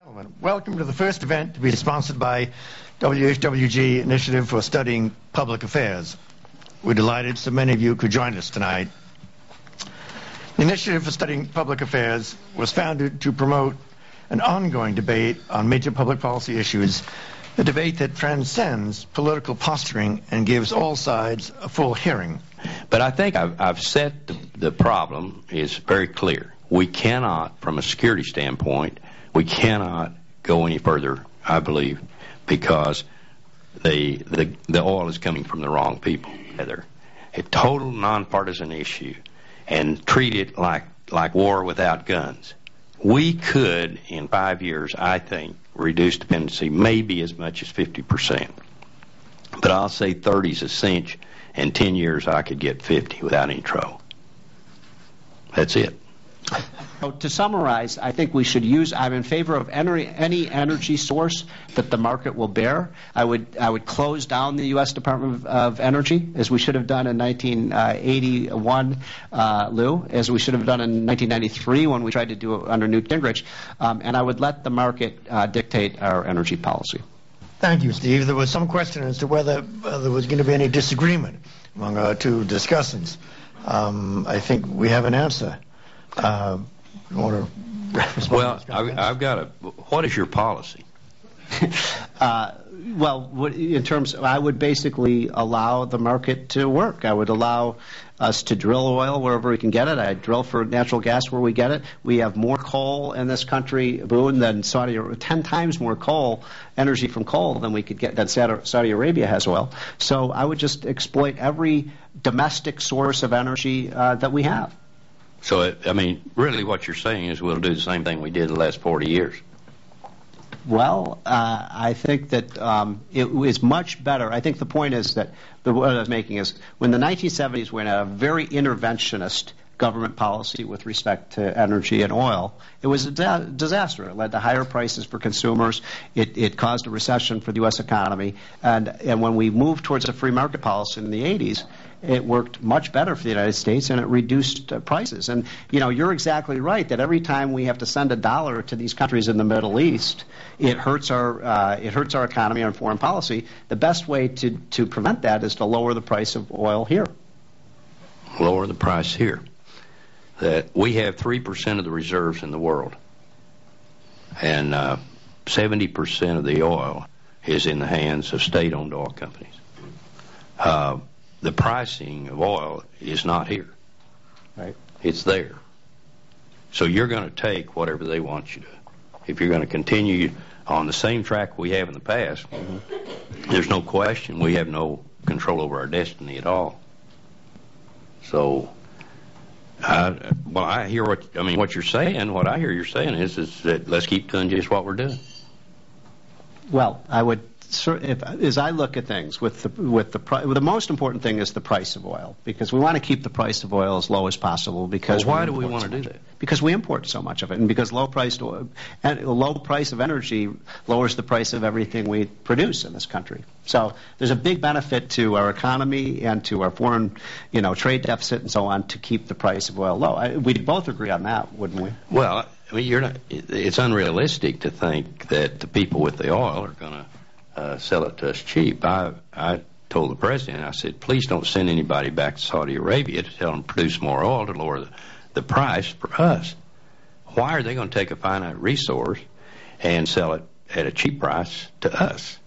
Gentlemen, welcome to the first event to be sponsored by WHWG Initiative for Studying Public Affairs. We're delighted so many of you could join us tonight. The Initiative for Studying Public Affairs was founded to promote an ongoing debate on major public policy issues, a debate that transcends political posturing and gives all sides a full hearing. But I think I've said the problem is very clear. We cannot, from a security standpoint, we cannot go any further, I believe, because the oil is coming from the wrong people. They're a total nonpartisan issue, and treat it like war without guns. We could, in 5 years, I think, reduce dependency maybe as much as 50%. But I'll say 30 is a cinch, and 10 years I could get 50 without any trouble. That's it. So to summarize, I think we should use, I'm in favor of any energy source that the market will bear. I would close down the U.S. Department of Energy, as we should have done in 1981, Lou, as we should have done in 1993 when we tried to do it under Newt Gingrich, and I would let the market dictate our energy policy. Thank you, Steve. There was some question as to whether there was going to be any disagreement among our two discussants. I think we have an answer. You want to respond? Well, I've got a. What is your policy? Well, in terms, I would basically allow the market to work. I would allow us to drill oil wherever we can get it. I'd drill for natural gas where we get it. We have more coal in this country, Boone, than 10 times more coal, energy from coal than we could get, than Saudi Arabia has oil. So I would just exploit every domestic source of energy that we have. So, I mean, really what you're saying is we'll do the same thing we did in the last 40 years. Well, I think that it is much better. I think the point is that what I was making is when the 1970s we had a very interventionist government policy with respect to energy and oil, it was a disaster. It led to higher prices for consumers. It caused a recession for the U.S. economy. And when we moved towards a free market policy in the 80s, it worked much better for the United States, and it reduced prices. And, you know, you're exactly right that every time we have to send a dollar to these countries in the Middle East, it hurts our economy and foreign policy. The best way to prevent that is to lower the price of oil here. Lower the price here. That we have 3% of the reserves in the world, and 70% of the oil is in the hands of state-owned oil companies. The pricing of oil is not here. Right. It's there. So you're going to take whatever they want you to. If you're going to continue on the same track we have in the past, there's no question we have no control over our destiny at all. So, I hear what you're saying. What I hear you're saying is that let's keep doing just what we're doing. Well, I would. As I look at things, the most important thing is the price of oil, because we want to keep the price of oil as low as possible. Because why do we want to do that? Because we import so much of it, and because low price of energy lowers the price of everything we produce in this country. So there's a big benefit to our economy and to our foreign, trade deficit and so on to keep the price of oil low. We'd both agree on that, wouldn't we? Well, I mean, it's unrealistic to think that the people with the oil are going to sell it to us cheap. I told the president, I said, please don't send anybody back to Saudi Arabia to tell them to produce more oil to lower the price for us. Why are they going to take a finite resource and sell it at a cheap price to us?